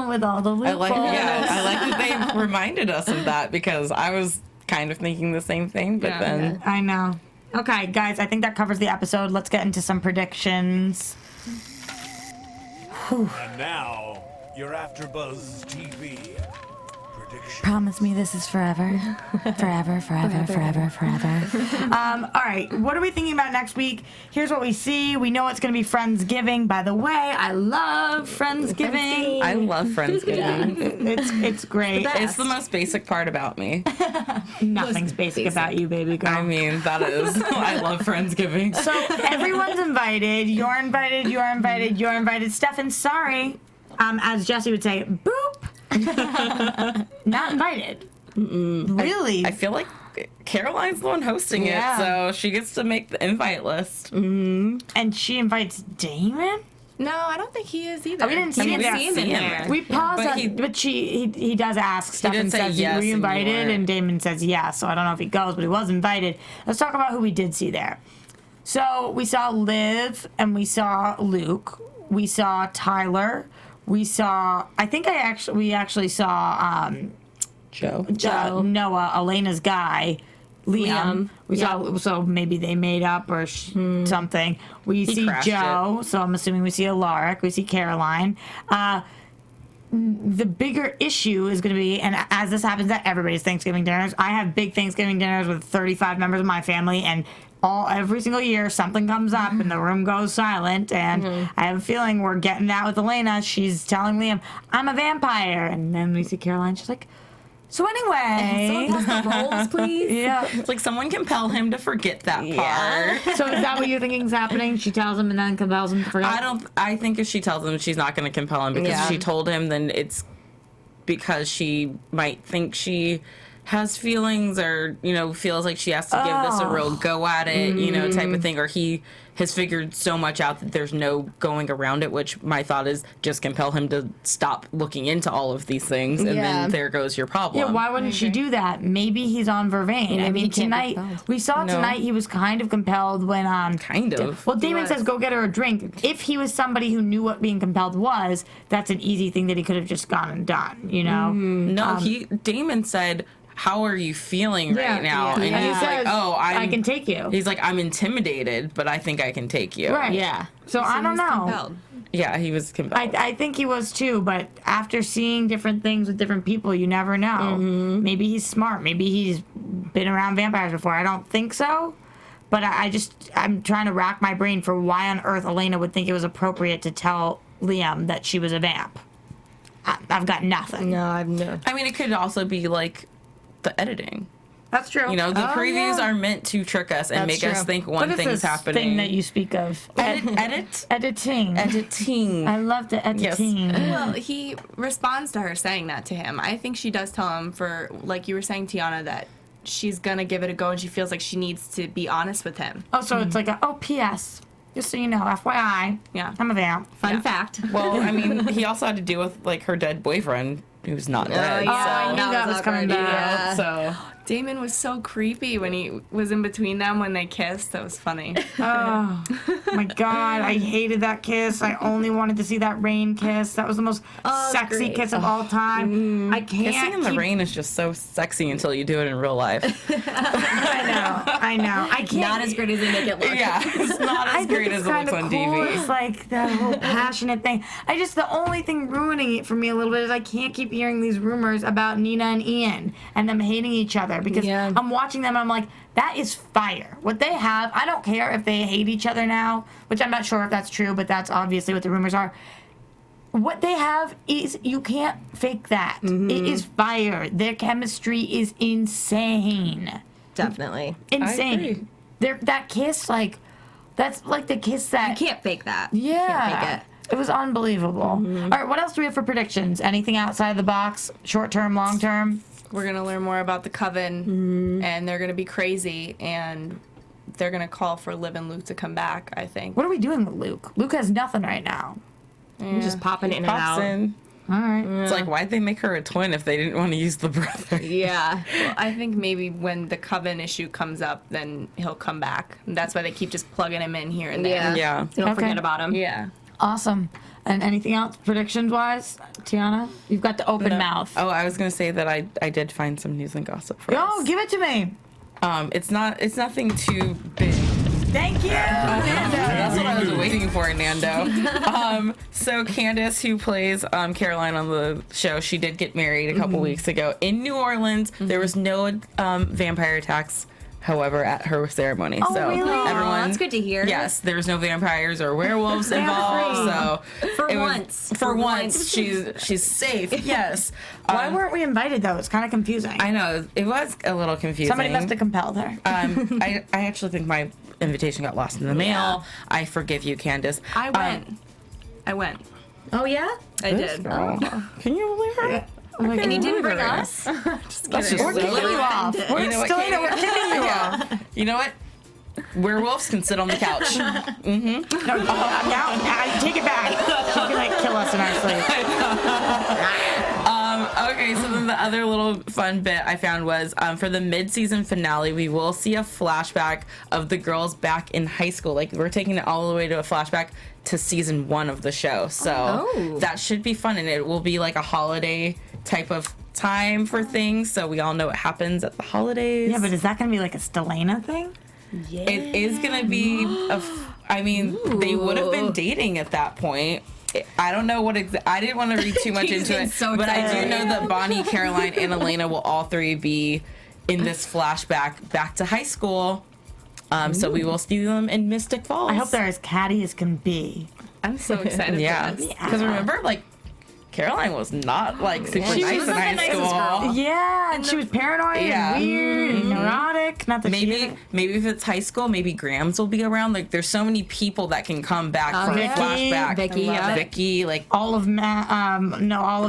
With all the loopholes. I like that they reminded us of that because I was kind of thinking the same thing, but then... I know. Okay, guys, I think that covers the episode. Let's get into some predictions. And now, your AFTERBUZZ TV prediction. Promise me this is forever. Forever. All right, what are we thinking about next week? Here's what we see. We know it's going to be Friendsgiving. By the way, I love Friendsgiving. I love Friendsgiving. It's great. It's the most basic part about me. Nothing's basic about you, baby girl. I mean, that is. I love Friendsgiving. So everyone's invited. You're invited. You're invited. You're invited. Stefan, sorry. As Jesse would say, boop. Not invited. Really? I feel like Caroline's the one hosting it, so she gets to make the invite list. And she invites Damon? No, I don't think he is either. We didn't see him in there. We paused but he does ask. Stefan says, yes, were you invited? and And Damon says yes. So I don't know if he goes, but he was invited. Let's talk about who we did see there. So we saw Liv and we saw Luke. We saw Tyler. We saw, we actually saw Joe. Noah, Elena's guy, Liam. We saw, so maybe they made up or something. We see Joe, so I'm assuming we see Alaric. We see Caroline. the bigger issue is going to be, and as this happens at everybody's Thanksgiving dinners, I have big Thanksgiving dinners with 35 members of my family, and every single year something comes up and the room goes silent, and I have a feeling we're getting that with Elena. She's telling Liam, I'm a vampire, and then we see Caroline, she's like, so anyway. Someone pass the rolls, please. Yeah. It's like someone compel him to forget that part. So is that what you're thinking is happening? She tells him and then compels him to forget? I think if she tells him, she's not going to compel him, because if she told him, then it's because she might think she has feelings, or, you know, feels like she has to give this a real go at it, you know, type of thing, or he has figured so much out that there's no going around it, which my thought is just compel him to stop looking into all of these things, and then there goes your problem. Yeah, why wouldn't she do that? Maybe he's on Vervain. I mean, tonight, we saw tonight he was kind of compelled when... Kind of. Well, Damon says, go get her a drink. If he was somebody who knew what being compelled was, that's an easy thing that he could have just gone and done, you know? No, Damon said, how are you feeling right now? And he's like, I can take you. He's like, I'm intimidated, but I think I can take you. Right. Yeah. So I don't know. Compelled. Yeah, he was compelled. I think he was too, but after seeing different things with different people, you never know. Maybe he's smart. Maybe he's been around vampires before. I don't think so. But I'm trying to rack my brain for why on earth Elena would think it was appropriate to tell Liam that she was a vamp. I've got nothing. No, I've no. I mean, it could also be like the editing. That's true. You know, the previews are meant to trick us and make us think one what thing is is this happening. thing that you speak of? Editing. Editing. I love the editing. Well, he responds to her saying that to him. I think she does tell him, for, like you were saying, Tiona, that she's going to give it a go and she feels like she needs to be honest with him. Oh, so it's like P.S. Just so you know, FYI. Yeah. I'm a vamp. Fun fact. Well, I mean, he also had to deal with like her dead boyfriend who's not dead. I knew that was coming back. So Damon was so creepy when he was in between them when they kissed. That was funny. Oh my God, I hated that kiss. I only wanted to see that rain kiss. That was the most sexy kiss of all time. I can't. kissing in the rain is just so sexy until you do it in real life. I know. I can't. Not as great as they make it look. Yeah, it's not as great as it looks on cool. TV. It's like that whole passionate thing. The only thing ruining it for me a little bit is I can't keep hearing these rumors about Nina and Ian and them hating each other, because I'm watching them and I'm like, that is fire. What they have, I don't care if they hate each other now, which I'm not sure if that's true, but that's obviously what the rumors are. What they have is, you can't fake that. It is fire. Their chemistry is insane. Definitely. Insane. That kiss, like, that's like the kiss that... You can't fake that. Yeah. Can't fake it. It was unbelievable. All right, what else do we have for predictions? Anything outside the box? Short term, long term? We're going to learn more about the Coven, and they're going to be crazy, and they're going to call for Liv and Luke to come back, I think. What are we doing with Luke? Luke has nothing right now. You're just popping in and Pops out. in. All right. It's like, why'd they make her a twin if they didn't want to use the brother? Yeah. Well, I think maybe when the Coven issue comes up, then he'll come back. And that's why they keep just plugging him in here and there. Yeah. So don't forget about him. Yeah. Awesome. And anything else predictions wise? Tiona? You've got the open mouth. Oh, I was gonna say that I did find some news and gossip for Oh, us. give it to me. It's nothing too big. Thank you. That's what I was waiting for, Nando. So Candace, who plays Caroline on the show, she did get married a couple weeks ago in New Orleans. There was no vampire attacks, however, at her ceremony. Oh, so really? everyone, That's good to hear. yes, there was no vampires or werewolves involved. So for once, she's safe. Yes. Why weren't we invited though? It's kind of confusing. I know it was a little confusing. Somebody must have compelled her. I actually think my invitation got lost in the mail. I forgive you, Candace. I went. Oh, yeah? I did. Girl. Can you believe her? And you didn't bring us? That's just We're kicking you off. We're You know what, Stelina, we're kicking you off. You know what? Werewolves can sit on the couch. No, now, take it back. She's gonna kill us in our sleep. Okay, so then the other little fun bit I found was for the mid-season finale, we will see a flashback of the girls back in high school. Like, we're taking it all the way to a flashback to season 1 of the show. So that should be fun, and it will be like a holiday type of time for things, so we all know what happens at the holidays. Yeah, but is that gonna be like a Stelina thing? It is gonna be they would have been dating at that point. I don't know what I didn't want to read too much into it, so but I do excited. know that Bonnie, Caroline, and Elena will all three be in this flashback back to high school. So we will see them in Mystic Falls. I hope they're as catty as can be. I'm so excited Yeah, for this. because remember, like, Caroline was not like super She nice was in not high the nicest school. girl. Yeah, and she was paranoid Yeah. and weird and neurotic. Not that Maybe if it's high school, maybe Grams will be around. Like, there's so many people that can come back from yeah. flashback. Vicky, yeah. Vicky, like, all of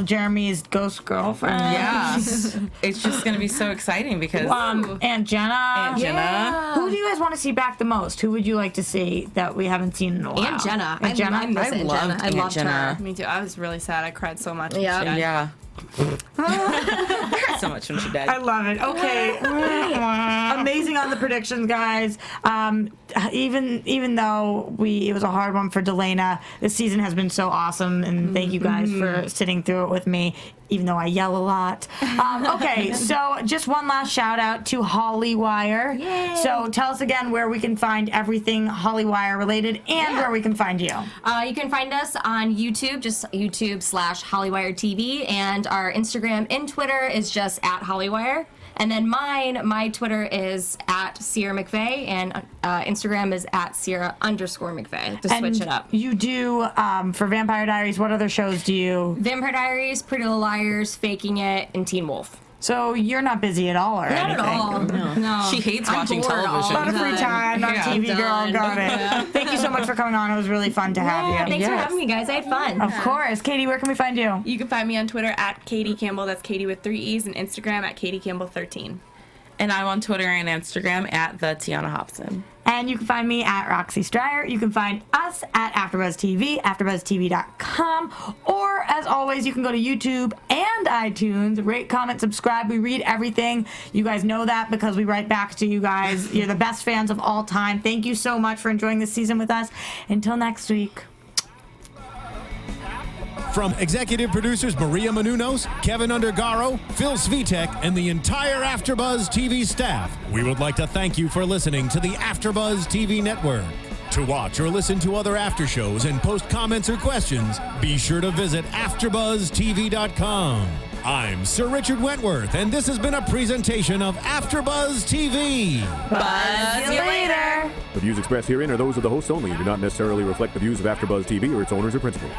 Jeremy's ghost girlfriend. yeah, it's just gonna be so exciting because Aunt Jenna. Jenna. Who do you guys want to see back the most? Who would you like to see that we haven't seen in a while? Aunt Jenna. Aunt Jenna. I miss I Aunt loved Jenna. I Aunt loved Jenna. her. Me too. I was really sad. I cried so much. Yeah. Yeah. Yeah. I cried so much when she died. I love it. Okay. Amazing on the predictions, guys. Even though it was a hard one for Delana, this season has been so awesome, and thank you guys for sitting through it with me, even though I yell a lot. Okay, so just one last shout out to Hollywire. Yay. So tell us again where we can find everything Hollywire related and where we can find you. You can find us on YouTube, just YouTube/Hollywire TV, and our Instagram and Twitter is just @Hollywire. And then my Twitter is @Ciara McVey, and Instagram is @Ciara_McVey, to switch it up. You do, for Vampire Diaries, what other shows do you? Vampire Diaries, Pretty Little Liars, Faking It, and Teen Wolf. So you're not busy at all or Not anything? at all. No. She hates I'm watching bored all television. A lot of the free time on Yeah. TV, girl. Done. Got it. Thank you so much for coming on. It was really fun to have Yeah, you. thanks for having me, guys. I had fun. Of course. Katie, where can we find you? You can find me on Twitter @Katie Campbell. That's Katie with 3 E's, and Instagram @KatieCampbell13. And I'm on Twitter and Instagram @the Tiona Hobson. And you can find me @Roxy Striar. You can find us @AfterBuzz TV, AfterBuzzTV.com. Or, as always, you can go to YouTube and iTunes. Rate, comment, subscribe. We read everything. You guys know that because we write back to you guys. You're the best fans of all time. Thank you so much for enjoying this season with us. Until next week. From executive producers Maria Menounos, Kevin Undergaro, Phil Svitek, and the entire AfterBuzz TV staff, we would like to thank you for listening to the AfterBuzz TV network. To watch or listen to other after shows and post comments or questions, be sure to visit AfterBuzzTV.com. I'm Sir Richard Wentworth, and this has been a presentation of AfterBuzz TV. Buzz you later. The views expressed herein are those of the hosts only and do not necessarily reflect the views of AfterBuzz TV or its owners or principals.